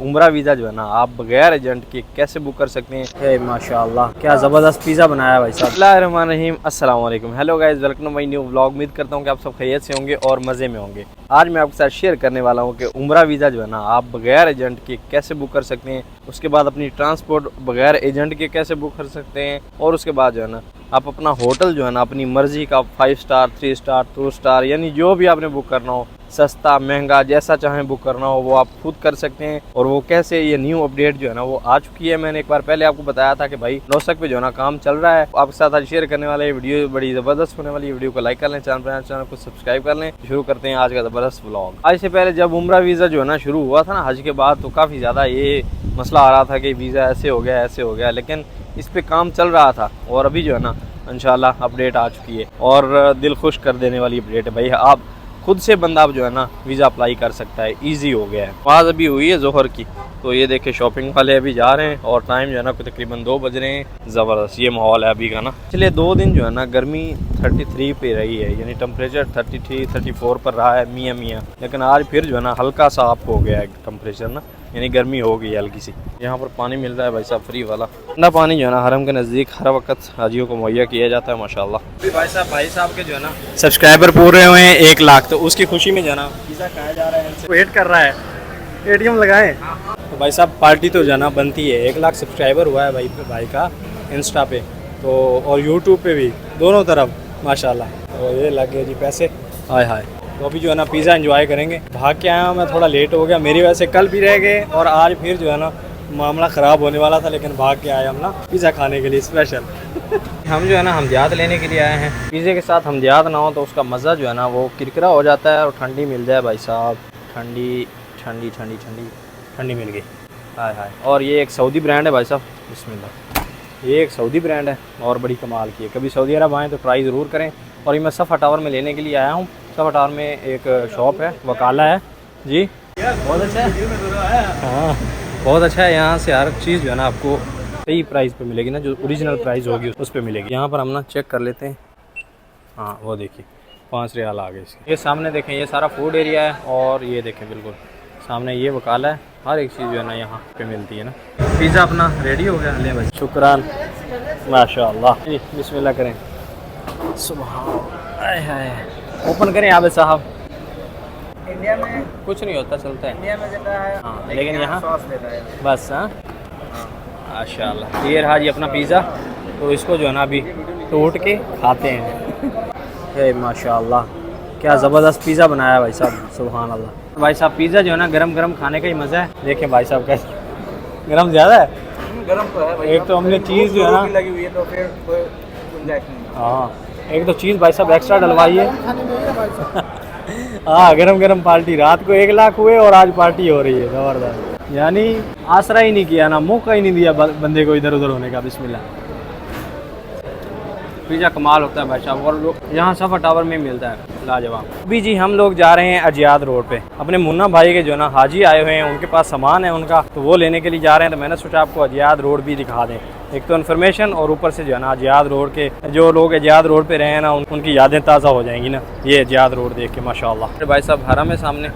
उम्रा वीज़ा जो है ना आप बगैर एजेंट के कैसे बुक कर सकते हैं। माशाल्लाह क्या ज़बरदस्त पिज़्ज़ा बनाया भाई साहब। बिस्मिल्लाहिर्रहमानिर्रहीम, अस्सलाम वालेकुम। Hello guys, welcome to my new vlog. उम्मीद करता हूँ कि आप सब खैरियत से होंगे और मज़े में होंगे। आज मैं आपके साथ शेयर करने वाला हूँ कि उम्रा वीज़ा जो है ना आप बगैर एजेंट के कैसे बुक कर सकते हैं। उसके बाद अपनी ट्रांसपोर्ट बगैर एजेंट के कैसे बुक कर सकते हैं। और उसके बाद जो है ना आप अपना होटल जो है ना अपनी मर्ज़ी का 5 स्टार 3 स्टार 2 स्टार यानी जो भी आपने बुक करना हो, सस्ता महंगा जैसा चाहें बुक करना हो वो आप खुद कर सकते हैं। और वो कैसे, ये न्यू अपडेट जो है ना वो आ चुकी है। मैंने एक बार पहले आपको बताया था कि भाई नौसक पे जो है ना काम चल रहा है। आपके साथ आज शेयर करने वाला ये वीडियो बड़ी ज़बरदस्त होने वाली है। वीडियो को लाइक कर लें, चैनल को सब्सक्राइब कर लें। शुरू करते हैं आज का ज़बरदस्त व्लॉग। आज से पहले जब उम्रा वीज़ा जो है ना शुरू हुआ था ना हज के बाद, तो काफ़ी ज़्यादा ये मसला आ रहा था कि वीज़ा ऐसे हो गया, लेकिन इस पर काम चल रहा था। और अभी जो है ना इंशाल्लाह अपडेट आ चुकी है और दिल खुश कर देने वाली अपडेट है। भाई आप खुद से बंदा जो है ना वीज़ा अप्लाई कर सकता है, इजी हो गया है। आवाज़ अभी हुई है जोहर की, तो ये देखे शॉपिंग वाले अभी जा रहे हैं और टाइम जो है ना तकरीबन 2 बज रहे हैं। ज़बरदस्त ये माहौल है अभी का ना। पिछले 2 दिन जो है ना गर्मी 33 पे रही है, यानी टेम्परेचर 33-34 पर रहा है मियाँ। लेकिन आज फिर जो है ना हल्का सा अप हो गया है टेम्परेचर ना, यानी गर्मी हो गई है हल्की सी। यहाँ पर पानी मिल रहा है भाई साहब फ्री वाला। ठंडा पानी जो है ना हरम के नज़दीक हर वक्त हाजियों को मुहैया किया जाता है माशाल्लाह। भाई साहब के जो है ना सब्सक्राइबर पूरे हुए हैं 1 लाख, तो उसकी खुशी में जो है ना पिज़्ज़ा खाया जा रहा है। वेट कर रहा है, एटीएम लगाएं। तो भाई साहब पार्टी तो जो है ना बनती है। 1 लाख सब्सक्राइबर हुआ है भाई का इंस्टा पे, तो और यूट्यूब पे भी, दोनों तरफ माशाल्लाह। तो ये लग गए जी पैसे, हाय। तो अभी जो है ना पिज़्ज़ा एंजॉय करेंगे। भाग के आया हूँ मैं, थोड़ा लेट हो गया मेरी वजह से। कल भी रह गए और आज फिर जो है ना मामला ख़राब होने वाला था, लेकिन भाग के आए हम ना पिज़्ज़ा खाने के लिए स्पेशल। हम जो है ना हमदियात लेने के लिए आए हैं। पिज़्ज़े के साथ हमदियात ना हो तो उसका मज़ा जो है ना वो किरकिरा हो जाता है। और ठंडी मिल जाए भाई साहब, ठंडी मिल गई, हाय। और ये एक सऊदी ब्रांड है भाई साहब, बिस्मिल्लाह। ये एक सऊदी ब्रांड है और बड़ी कमाल की है। कभी सऊदी अरब आएँ तो ट्राई ज़रूर करें। और ये मैं सफ़ा टावर में लेने के लिए आया हूँ। सफ़ा टावर में एक शॉप है, वकाला है जी, बहुत अच्छा है। हाँ बहुत अच्छा है। यहाँ से हर चीज़ जो है ना आपको सही प्राइस पे मिलेगी ना, जो ओरिजिनल प्राइस होगी उस पे मिलेगी। यहाँ पर हम ना चेक कर लेते हैं। हाँ वो देखिए 5 रियाल आ गए इसके। ये सामने देखें, ये सारा फूड एरिया है। और ये देखें बिल्कुल सामने ये वकाला है। हर एक चीज़ जो है ना यहाँ पे मिलती है ना। पिज़्ज़ा अपना रेडी हो गया, ले भाई शुक्रान माशाल्लाह। बिस्मिल्लाह करें, सुभान हाय। ओपन करें आबिद साहब। इंडिया में कुछ नहीं होता, चलता है इंडिया में देता है, हाँ, लेकिन यहाँ सॉस देता है बस। हाँ माशाल्लाह। ये रहा जी अपना पिज़्ज़ा। तो इसको जो है ना अभी टूट के खाते हैं। माशाल्लाह क्या ज़बरदस्त पिज़्ज़ा बनाया भाई साहब, सुभान अल्लाह। भाई साहब पिज़्ज़ा जो है ना गरम गरम खाने का ही मज़ा है। देखें भाई साहब कैसे गरम ज़्यादा है। गरम तो है भाई। एक तो हमने चीज़ जो है ना लगी हुई है तो फिर कोई गुंजाइश नहीं। हाँ एक तो चीज़ भाई साहब एक्स्ट्रा डलवाई है। हाँ गरम पार्टी। रात को 1 लाख हुए और आज पार्टी हो रही है ज़बरदस्त। यानी आसरा ही नहीं किया ना, मौका ही नहीं दिया बंदे को इधर उधर होने का। बिस्मिल्लाह। पिज़्ज़ा कमाल होता है भाई साहब। और यहाँ सफ़ा टावर में मिलता है, लाजवाब। अभी जी हम लोग जा रहे हैं अजियाद रोड पे। अपने मुन्ना भाई के जो है ना हाजी आए हुए हैं, उनके पास सामान है उनका, तो वो लेने के लिए जा रहे हैं। तो मैंने सोचा आपको अजियाद रोड भी दिखा दें, एक तो इन्फॉर्मेशन और ऊपर से जो है ना अजियाद रोड के जो लोग अजियाद रोड पे रहे हैं ना उनकी यादें ताज़ा हो जाएंगी ना। ये अजियाद रोड देख के माशाल्लाह। भाई साहब हरम है सामने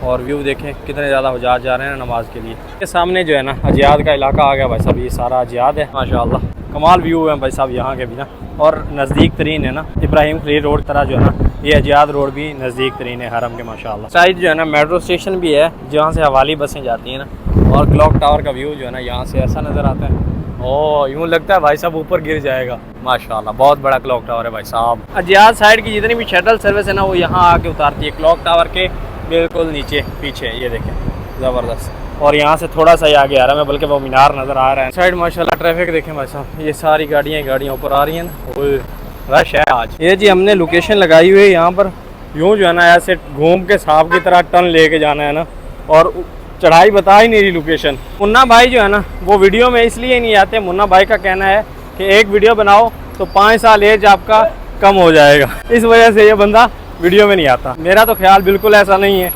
और व्यू देखें कितने ज़्यादा हुज्जाज जा रहे हैं नमाज के लिए। ये सामने जो है ना अजियाद का इलाका आ गया भाई साहब। ये सारा अजियाद है माशाल्लाह। कमाल व्यू है भाई साहब यहाँ के भी ना। और नज़दीक तरीन है ना इब्राहिम खलील रोड तरह जो है ना ये अजियाद रोड भी नज़दीक तरीन है हरम के माशाल्लाह। साइड जो है ना मेट्रो स्टेशन भी है जहाँ से हवाली बसें जाती हैं ना। और क्लॉक टावर का व्यू जो है ना यहाँ से ऐसा नज़र आता है। ओह यूँ लगता है भाई साहब ऊपर गिर जाएगा माशाल्लाह। बहुत बड़ा क्लॉक टावर है भाई साहब। अजियाद साइड की जितनी भी शटल सर्विस है ना वो यहाँ आके उतारती है क्लॉक टावर के बिल्कुल नीचे पीछे। ये देखें ज़बरदस्त। और यहाँ से थोड़ा सा ही आगे आ रहा है, बल्कि वो मीनार नज़र आ रहा है साइड माशाल्लाह। ट्रैफिक देखें भाई साहब, ये सारी गाड़ियाँ ऊपर आ रही हैं ना, रश है आज। ये जी हमने लोकेशन लगाई हुई है यहाँ पर। यूँ जो है ना ऐसे घूम के सांप की तरह टर्न लेके जाना है ना। और चढ़ाई बता ही नहीं रही लोकेशन। मुन्ना भाई जो है ना वो वीडियो में इसलिए नहीं आते। मुन्ना भाई का कहना है कि एक वीडियो बनाओ तो 5 साल एज आपका कम हो जाएगा, इस वजह से ये बंदा वीडियो में नहीं आता। मेरा तो ख्याल बिल्कुल ऐसा नहीं है।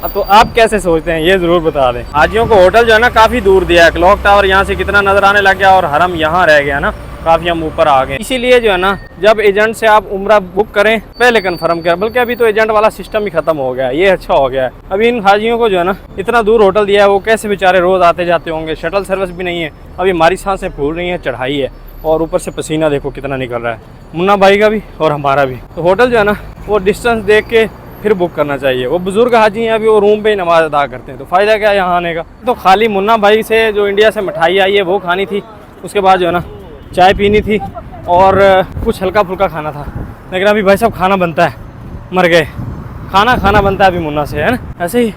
तो आप कैसे सोचते हैं ये ज़रूर बता दें। हाजियों को होटल जो है ना काफ़ी दूर दिया है। क्लॉक टावर यहाँ से कितना नज़र आने लग गया और हरम यहाँ रह गया ना। काफ़ी हम ऊपर आ गए। इसीलिए जो है ना, जब एजेंट से आप उम्रा बुक करें पहले कंफर्म करें, बल्कि अभी तो एजेंट वाला सिस्टम ही खत्म हो गया है, ये अच्छा हो गया है। अभी इन हाजियों को जो है ना इतना दूर होटल दिया है, वो कैसे बेचारे रोज़ आते जाते होंगे, शटल सर्विस भी नहीं है। अभी हमारी सांसें फूल रही हैं, चढ़ाई है, और ऊपर से पसीना देखो कितना निकल रहा है, मुन्ना भाई का भी और हमारा भी। तो होटल जो है ना वो डिस्टेंस देख के फिर बुक करना चाहिए। वो बुजुर्ग हाजी हैं, अभी वो रूम पे ही नमाज अदा करते हैं, तो फ़ायदा क्या है यहाँ आने का। तो खाली मुन्ना भाई से जो इंडिया से मिठाई आई है वो खानी थी, उसके बाद जो है ना चाय पीनी थी और कुछ हल्का फुल्का खाना था। लेकिन अभी भाई साहब खाना बनता है, मर गए, खाना बनता है अभी मुन्ना से, है ना। ऐसे ही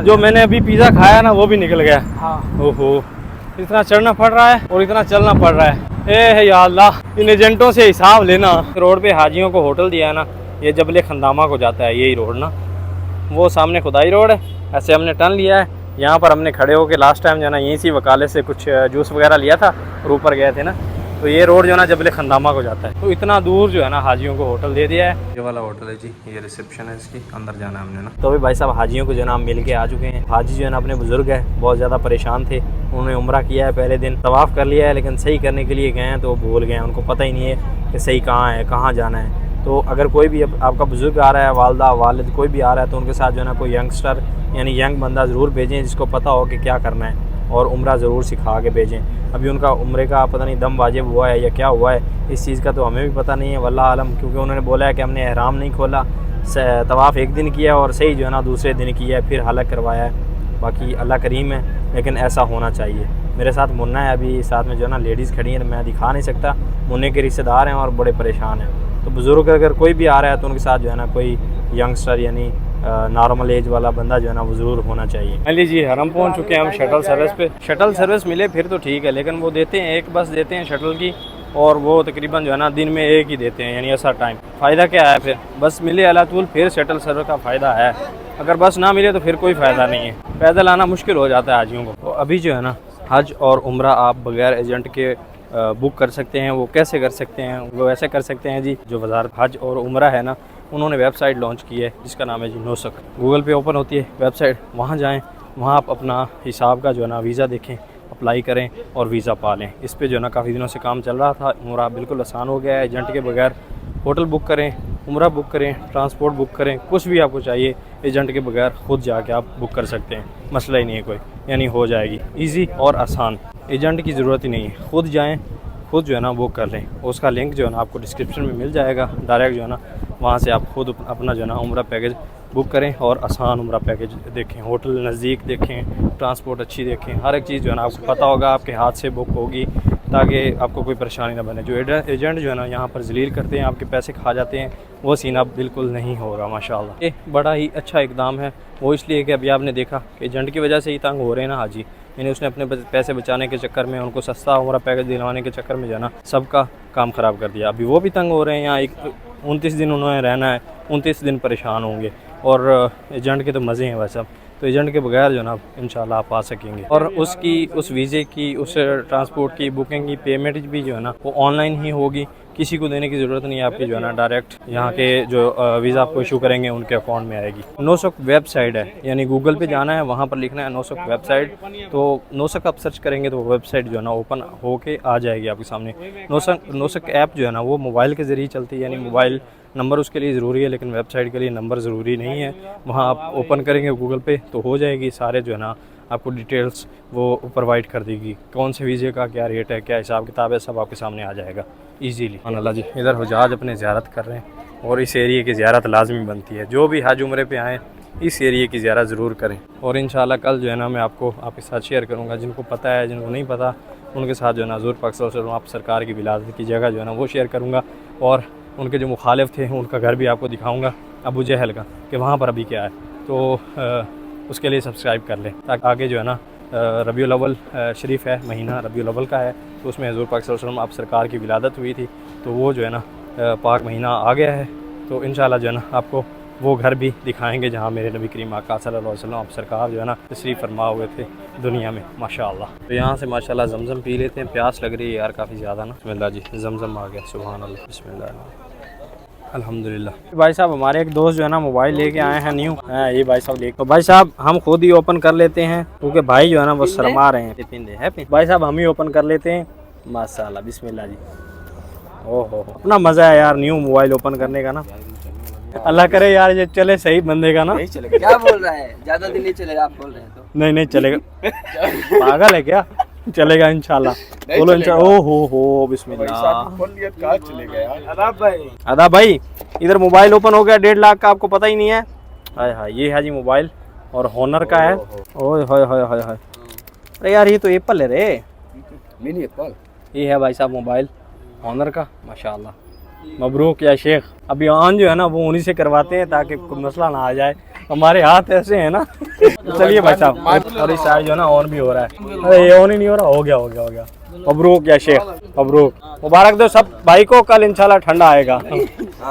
जो मैंने अभी पिज़्ज़ा खाया ना वो भी निकल गया। ओहो, इतना चढ़ना पड़ रहा है और इतना चलना पड़ रहा है। या अल्लाह, इन एजेंटों से हिसाब लेना। रोड पे हाजियों को होटल दिया है ना, ये जबले खंदामा को जाता है यही रोड ना, वो सामने खुदाई रोड है। ऐसे हमने टर्न लिया है, यहाँ पर हमने खड़े होकर लास्ट टाइम जो है ना यहीं से वकाले से कुछ जूस वगैरह लिया था और ऊपर गए थे ना, तो ये रोड जो है ना जबले खंदामा को जाता है। तो इतना दूर जो है ना हाजियों को होटल दे दिया है। ये वाला होटल है जी, ये रिसेप्शन है इसकी, अंदर जाना है हमने ना। तो अभी भाई साहब हाजियों को जो है ना हम मिल के आ चुके हैं। हाजी जो है ना अपने बुजुर्ग है, बहुत ज़्यादा परेशान थे, उन्होंने उम्रा किया है, पहले दिन तवाफ़ कर लिया है, लेकिन सही करने के लिए गए हैं तो भूल गए हैं, उनको पता ही नहीं है कि सही कहाँ है, कहाँ जाना है। तो अगर कोई भी आपका बुजुर्ग आ रहा है, वालदा वालिद कोई भी आ रहा है, तो उनके साथ जो है ना कोई यंगस्टर यानी यंग बंदा ज़रूर भेजें जिसको पता हो कि क्या करना है, और उम्रा ज़रूर सिखा के भेजें। अभी उनका उम्रे का पता नहीं दम वाजिब हुआ है या क्या हुआ है, इस चीज़ का तो हमें भी पता नहीं है, वल्लाह आलम। क्योंकि उन्होंने बोला है कि हमने एहराम नहीं खोला, तवाफ़ एक दिन किया और सही जो है ना दूसरे दिन किया है, फिर हलक करवाया है। बाकी अल्लाह करीम है, लेकिन ऐसा होना चाहिए। मेरे साथ मुन्ना है, अभी साथ में जो है ना लेडीज़ खड़ी हैं, मैं दिखा नहीं सकता, मुन्ने के रिश्तेदार हैं और बड़े परेशान हैं। तो बुज़ुर्ग अगर कोई भी आ रहा है तो उनके साथ जो है ना कोई यंगस्टर यानी नॉर्मल एज वाला बंदा जो है ना वो ज़रूर होना चाहिए। मान लीजिए हम पहुंच चुके हैं, हम शटल सर्विस पे। शटल सर्विस मिले फिर तो ठीक है, लेकिन वो देते हैं एक बस देते हैं शटल की, और वो तकरीबन जो है ना दिन में एक ही देते हैं, यानी ऐसा टाइम। फ़ायदा क्या है फिर, बस मिले अलातूल फिर शटल सर्विस का फ़ायदा है। अगर बस ना मिले तो फिर कोई फ़ायदा नहीं है, पैदल आना मुश्किल हो जाता है हाजियों को। तो अभी जो है ना हज और उम्रा आप बग़ैर एजेंट के बुक कर सकते हैं। वो कैसे कर सकते हैं, वो ऐसे कर सकते हैं जी, जो वज़ारत हज और उम्रा है ना उन्होंने वेबसाइट लॉन्च की है जिसका नाम है जी नोसक। गूगल पे ओपन होती है वेबसाइट, वहाँ जाएं, वहाँ आप अपना हिसाब का जो है ना वीज़ा देखें, अप्लाई करें और वीज़ा पा लें। इस पे जो है ना काफ़ी दिनों से काम चल रहा था, उम्रा बिल्कुल आसान हो गया है। एजेंट के बगैर होटल बुक करें, उम्रा बुक करें, ट्रांसपोर्ट बुक करें, कुछ भी आपको चाहिए एजेंट के बगैर खुद जाके आप बुक कर सकते हैं, मसला ही नहीं है कोई, यानी हो जाएगी ईजी और आसान। एजेंट की ज़रूरत ही नहीं है, खुद जाएँ, खुद जो है ना बुक कर लें। उसका लिंक जो है ना आपको डिस्क्रिप्शन में मिल जाएगा, डायरेक्ट जो है ना वहाँ से आप खुद अपना जो है ना उम्रा पैकेज बुक करें और आसान उम्रा पैकेज देखें, होटल नज़दीक देखें, ट्रांसपोर्ट अच्छी देखें, हर एक चीज़ जो है ना आपको पता होगा, आपके हाथ से बुक होगी, ताकि आपको कोई परेशानी ना बने। जो एजेंट जो है ना यहाँ पर जलील करते हैं, आपके पैसे खा जाते हैं, वो सीन अब बिल्कुल नहीं हो रहा माशाल्लाह। ये बड़ा ही अच्छा इकदाम है, वो इसलिए कि अभी आपने देखा कि एजेंट की वजह से ही तंग हो रहे हैं ना हाजी, यानी उसने अपने पैसे बचाने के चक्कर में, उनको सस्ता उम्रा पैकेज दिलवाने के चक्कर में जो है ना सबका काम ख़राब कर दिया। अभी वो भी तंग हो रहे हैं, यहाँ 29 दिन उन्होंने रहना है, 29 दिन परेशान होंगे, और एजेंट के तो मज़े हैं वैसे। तो एजेंट के बगैर जो ना इंशाल्लाह आप आ सकेंगे, और उसकी उस वीज़े की, उस ट्रांसपोर्ट की बुकिंग की पेमेंट भी जो है ना वो ऑनलाइन ही होगी, किसी को देने की ज़रूरत नहीं है आपकी, जो है ना डायरेक्ट यहाँ के जो वीज़ा आपको इशू करेंगे उनके अकाउंट में आएगी। नोसक वेबसाइट है, यानी गूगल पे जाना है, वहाँ पर लिखना है नोसक वेबसाइट, तो नोसक आप सर्च करेंगे तो वेबसाइट जो है ना ओपन होके आ जाएगी आपके सामने। नोसक ऐप जो है ना वो मोबाइल के ज़रिए चलती है, यानी मोबाइल नंबर उसके लिए ज़रूरी है, लेकिन वेबसाइट के लिए नंबर ज़रूरी नहीं है। वहाँ आप ओपन करेंगे गूगल पे तो हो जाएगी, सारे जो है ना आपको डिटेल्स वो प्रोवाइड कर देगी, कौन से वीज़े का क्या रेट है, क्या हिसाब किताब है, सब आपके सामने आ जाएगा ईजीली। अल्लाह जी, इधर हुजाज अपने ज़ियारत कर रहे हैं, और इस एरिए की ज़ियारत लाजमी बनती है। जो भी हज उम्रे पे आएँ इस एरिए की ज़ियारत ज़रूर करें, और इंशाल्लाह कल जो है ना मैं आपको आपके साथ शेयर करूँगा, जिनको पता है, जिनको नहीं पता उनके साथ जो है ना हुज़ूर पाक सल्लल्लाहु अलैहि वसल्लम आप सरकार की विलादत की जगह जो है ना वो शेयर करूँगा, और उनके जो मुखालिफ थे उनका घर भी आपको दिखाऊंगा, अबू जहल का, कि वहाँ पर अभी क्या है। तो उसके लिए सब्सक्राइब कर लें, ताकि आगे जो है ना रबीउल अव्वल शरीफ है, महीना रबीउल अव्वल का है, तो उसमें हुज़ूर पाक सल्लल्लाहु अलैहि वसल्लम आप सरकार की विलादत हुई थी, तो वो जो है ना पाक महीना आ गया है। तो इंशाल्लाह जो है ना आपको वो घर भी दिखाएंगे जहाँ मेरे नबी करीम आका सल्लल्लाहु अलैहि वसल्लम आप सरकार जो है ना तशरीफ़ फरमा हुए थे दुनिया में माशाअल्लाह। तो यहाँ से माशाअल्लाह जमज़म पी लेते हैं, प्यास लग रही है यार काफ़ी ज़्यादा ना। बिस्मिल्लाह जी, जमज़म आ गया, सुभान अल्लाह, बिस्मिल्लाह, अल्हम्दुलिल्लाह। भाई साहब हमारे एक दोस्त जो है ना मोबाइल लेके आए हैं न्यू, ये भाई साहब लेके, तो भाई साहब हम खुद ही ओपन कर लेते हैं, क्योंकि भाई जो है ना वो शर्मा रहे हैं। भाई साहब हम ही ओपन कर लेते हैं, माशाल्लाह, बिस्मिल्लाह जी। ओहो, अपना मज़ा है यार न्यू मोबाइल ओपन करने का ना। अल्लाह करे यार ये चले सही बंदे का ना। नहीं चलेगा। क्या बोल रहा है, ज्यादा दिन नहीं चलेगा आप बोल रहे हैं तो। नहीं चलेगा। पागल है क्या? चलेगा इंशाल्लाह। बोलो इंशाल्लाह। ओ हो बिस्मिल्लाह। खोल लिया कहाँ चलेगा यार। आदाब भाई, इधर मोबाइल ओपन हो गया 1.5 लाख का, आपको पता ही नहीं है। हाय हाय, ये है जी मोबाइल और हॉनर का है। ओए हाय हाय हाय हाय, अरे यार ये तो एप्पल है रे। Mini Apple. ये है भाई साहब मोबाइल हॉनर का, माशाल्लाह। मबरूक या शेख। अभी ऑन जो है ना वो उन्हीं से करवाते हैं ताकि कोई मसला ना आ जाए, हमारे हाथ ऐसे हैं ना। चलिए भाई साहब, और इस साइड जो है ना ऑन भी हो रहा है। अरे ये ऑन ही नहीं हो रहा, हो गया। मबरूक या शेख, मबरूक, मुबारक दो सब भाई को। कल इंशाल्लाह ठंडा आएगा,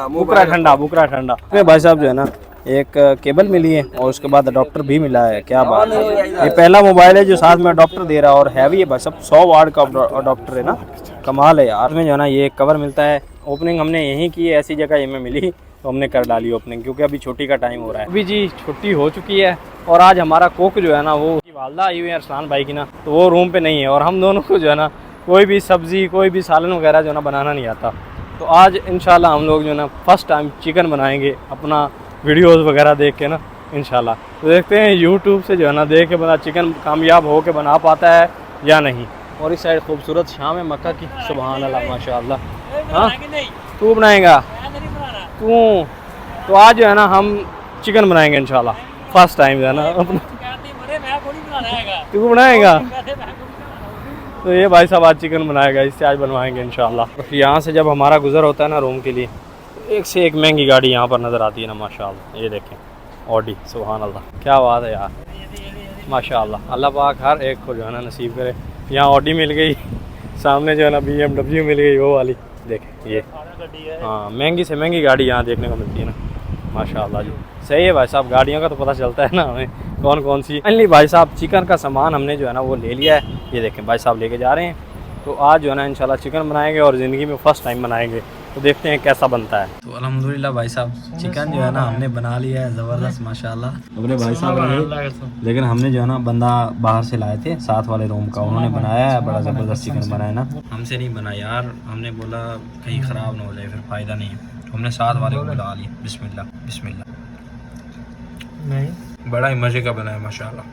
बुकरा ठंडा। इसमें भाई साहब जो है ना एक केबल मिली है और उसके बाद अडॉप्टर भी मिला है। क्या बात है, ये पहला मोबाइल है जो साथ में अडॉप्टर दे रहा है और हैवी है भाई साहब, 100 वाट का अडॉप्टर है ना, कमाल है यार। इसमें जो है ना ये कवर मिलता है। ओपनिंग हमने यहीं की है, ऐसी जगह ये में मिली तो हमने कर डाली ओपनिंग, क्योंकि अभी छुट्टी का टाइम हो रहा है। अभी जी छुट्टी हो चुकी है और आज हमारा कुक जो है ना वो वालदा आई हुई है अरसलान भाई की ना, तो वो रूम पे नहीं है और हम दोनों को जो है ना कोई भी सब्ज़ी कोई भी सालन वगैरह जो है ना बनाना नहीं आता। तो आज इंशाल्लाह हम लोग जो है ना फर्स्ट टाइम चिकन बनाएंगे, अपना वीडियोज़ वगैरह देख के ना इंशाल्लाह। तो देखते हैं यूट्यूब से जो है ना देख के बना चिकन कामयाब हो के बना पाता है या नहीं। और इस साइड खूबसूरत शाम है मक्का की, सुभान अल्लाह माशाअल्लाह। हाँ तू बनाएगा तू, तो आज जो है ना हम चिकन बनाएंगे इंशाल्लाह फर्स्ट टाइम जो है ना अपना। तू बनाएगा? तो ये भाई साहब आज चिकन बनाएगा, इससे आज बनवाएंगे इंशाल्लाह। तो यहाँ से जब हमारा गुजर होता है ना रूम के लिए, तो एक से एक महंगी गाड़ी यहाँ पर नज़र आती है ना माशाल्लाह। ये देखें ऑडी, सुभान अल्लाह, क्या बात है यार माशाल्लाह। अल्लाह पाक हर एक को जो है ना नसीब करे। यहाँ ऑडी मिल गई, सामने जो है ना BMW मिल गई वो वाली, देखें ये। हाँ महंगी से महंगी गाड़ी यहाँ देखने को मिलती है ना माशाल्लाह जी। सही है भाई साहब, गाड़ियों का तो पता चलता है ना हमें कौन कौन सी। फाइनली भाई साहब चिकन का सामान हमने जो है ना वो ले लिया है, ये देखें भाई साहब लेके जा रहे हैं। तो आज जो है ना इंशाल्लाह चिकन बनाएंगे और ज़िंदगी में फ़र्स्ट टाइम बनाएंगे, तो देखते हैं कैसा बनता है। तो अल्हम्दुलिल्लाह भाई साहब चिकन जो है ना हमने बना लिया है, ज़बरदस्त माशाल्लाह। अपने भाई साहब रहे, लेकिन हमने जो है ना बंदा बाहर से लाए थे साथ वाले रूम का, उन्होंने बनाया है, बड़ा ज़बरदस्त चिकन बनाया ना। हमसे नहीं बना यार, हमने बोला कहीं ख़राब ना हो जाए, फिर फ़ायदा नहीं है। हमने साथ वाले को बुला लिया। बिस्मिल्लाह बिस्मिल्लाह, नहीं बड़ा ही मज़े का बनाया माशाल्लाह।